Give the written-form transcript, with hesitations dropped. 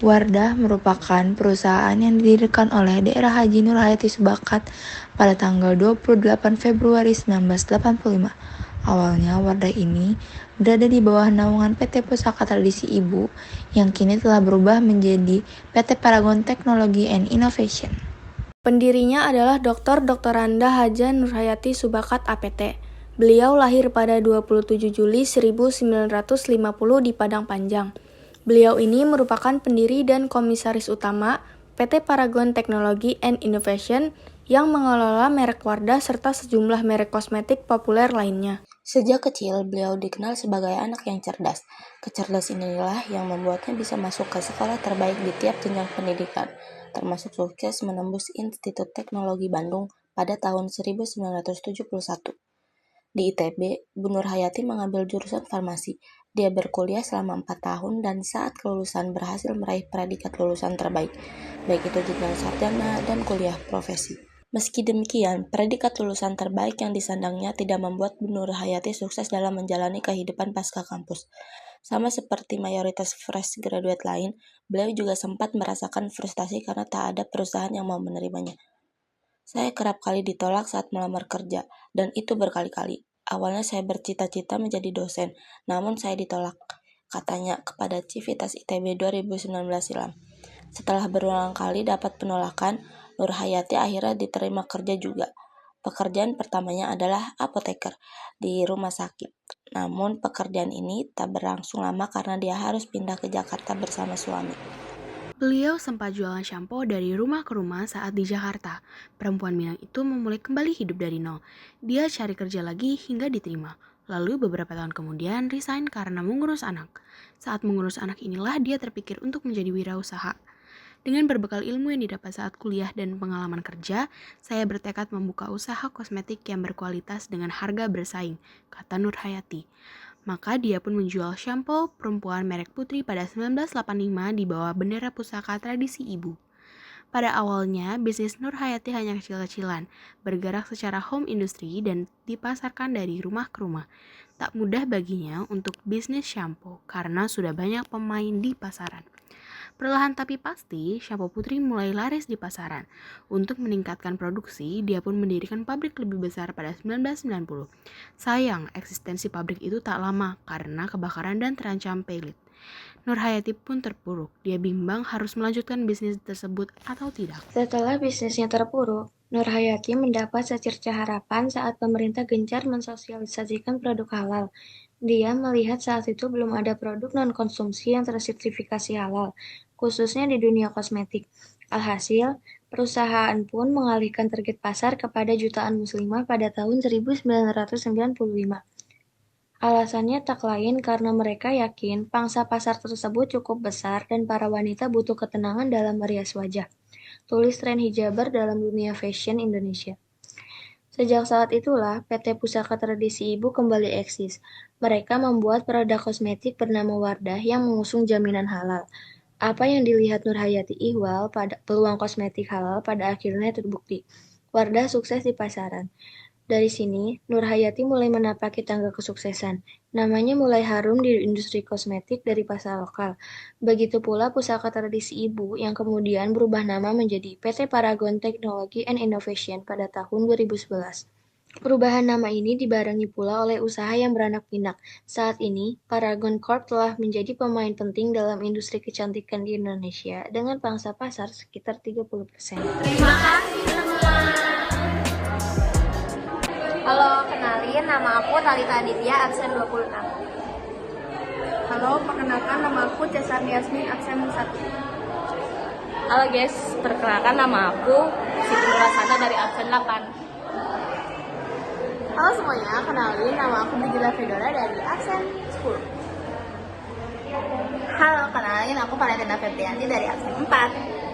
Wardah merupakan perusahaan yang didirikan oleh Daerah Haji Nur Hayati Subakat pada tanggal 28 Februari 1985. Awalnya Wardah ini berada di bawah naungan PT Pusaka Tradisi Ibu yang kini telah berubah menjadi PT Paragon Technology and Innovation. Pendirinya adalah Dr. Randa Haja Nur Hayati Subakat APT. Beliau lahir pada 27 Juli 1950 di Padang Panjang. Beliau ini merupakan pendiri dan komisaris utama PT Paragon Technology and Innovation yang mengelola merek Wardah serta sejumlah merek kosmetik populer lainnya. Sejak kecil, beliau dikenal sebagai anak yang cerdas. Kecerdasan inilah yang membuatnya bisa masuk ke sekolah terbaik di tiap jenjang pendidikan, termasuk sukses menembus Institut Teknologi Bandung pada tahun 1971. Di ITB, Bu Nur Hayati mengambil jurusan farmasi. Dia berkuliah selama 4 tahun dan saat kelulusan berhasil meraih predikat lulusan terbaik, baik itu jenjang sarjana dan kuliah profesi. Meski demikian, predikat lulusan terbaik yang disandangnya tidak membuat Bu Nur Hayati sukses dalam menjalani kehidupan pasca kampus. Sama seperti mayoritas fresh graduate lain, beliau juga sempat merasakan frustasi karena tak ada perusahaan yang mau menerimanya. Saya kerap kali ditolak saat melamar kerja, dan itu berkali-kali. Awalnya saya bercita-cita menjadi dosen, namun saya ditolak, katanya kepada Civitas ITB 2019 silam. Setelah berulang kali dapat penolakan, Nur Hayati akhirnya diterima kerja juga. Pekerjaan pertamanya adalah apoteker di rumah sakit. Namun pekerjaan ini tak berlangsung lama karena dia harus pindah ke Jakarta bersama suami. Beliau sempat jualan shampoo dari rumah ke rumah saat di Jakarta. Perempuan Minang itu memulai kembali hidup dari nol. Dia cari kerja lagi hingga diterima. Lalu beberapa tahun kemudian resign karena mengurus anak. Saat mengurus anak inilah dia terpikir untuk menjadi wirausaha. Dengan berbekal ilmu yang didapat saat kuliah dan pengalaman kerja, saya bertekad membuka usaha kosmetik yang berkualitas dengan harga bersaing, kata Nur Hayati. Maka dia pun menjual shampoo perempuan merek Putri pada 1985 di bawah bendera Pusaka Tradisi Ibu. Pada awalnya, bisnis Nur Hayati hanya kecil-kecilan, bergerak secara home industry dan dipasarkan dari rumah ke rumah. Tak mudah baginya untuk bisnis shampoo karena sudah banyak pemain di pasaran. Perlahan tapi pasti, shampoo Putri mulai laris di pasaran. Untuk meningkatkan produksi, dia pun mendirikan pabrik lebih besar pada 1990. Sayang, eksistensi pabrik itu tak lama karena kebakaran dan terancam pelit. Nur Hayati pun terpuruk. Dia bimbang harus melanjutkan bisnis tersebut atau tidak. Setelah bisnisnya terpuruk, Nur Hayati mendapat secerca harapan saat pemerintah gencar mensosialisasikan produk halal. Dia melihat saat itu belum ada produk non-konsumsi yang tersertifikasi halal, khususnya di dunia kosmetik. Alhasil, perusahaan pun mengalihkan target pasar kepada jutaan muslimah pada tahun 1995. Alasannya tak lain karena mereka yakin pangsa pasar tersebut cukup besar dan para wanita butuh ketenangan dalam merias wajah. Tulis tren hijaber dalam dunia fashion Indonesia. Sejak saat itulah, PT Pusaka Tradisi Ibu kembali eksis. Mereka membuat produk kosmetik bernama Wardah yang mengusung jaminan halal. Apa yang dilihat Nur Hayati ihwal pada peluang kosmetik halal pada akhirnya terbukti. Wardah sukses di pasaran. Dari sini, Nur Hayati mulai menapaki tangga kesuksesan. Namanya mulai harum di industri kosmetik dari pasar lokal. Begitu pula Pusaka Tradisi Ibu yang kemudian berubah nama menjadi PT Paragon Technology and Innovation pada tahun 2011. Perubahan nama ini dibarengi pula oleh usaha yang beranak pinak. Saat ini, Paragon Corp telah menjadi pemain penting dalam industri kecantikan di Indonesia dengan pangsa pasar sekitar 30%. Terima kasih semua. Halo, kenalin nama aku Talita Aditya, absen 26. Halo, perkenalkan nama aku Cesar Yasmin, absen 1. Halo guys, perkenalkan nama aku Siti Nurasana dari absen 8. Halo semuanya, kenalin nama aku Brigila Fedora dari absen 10. Halo, kenalin aku Valentina Febrianti dari absen 4.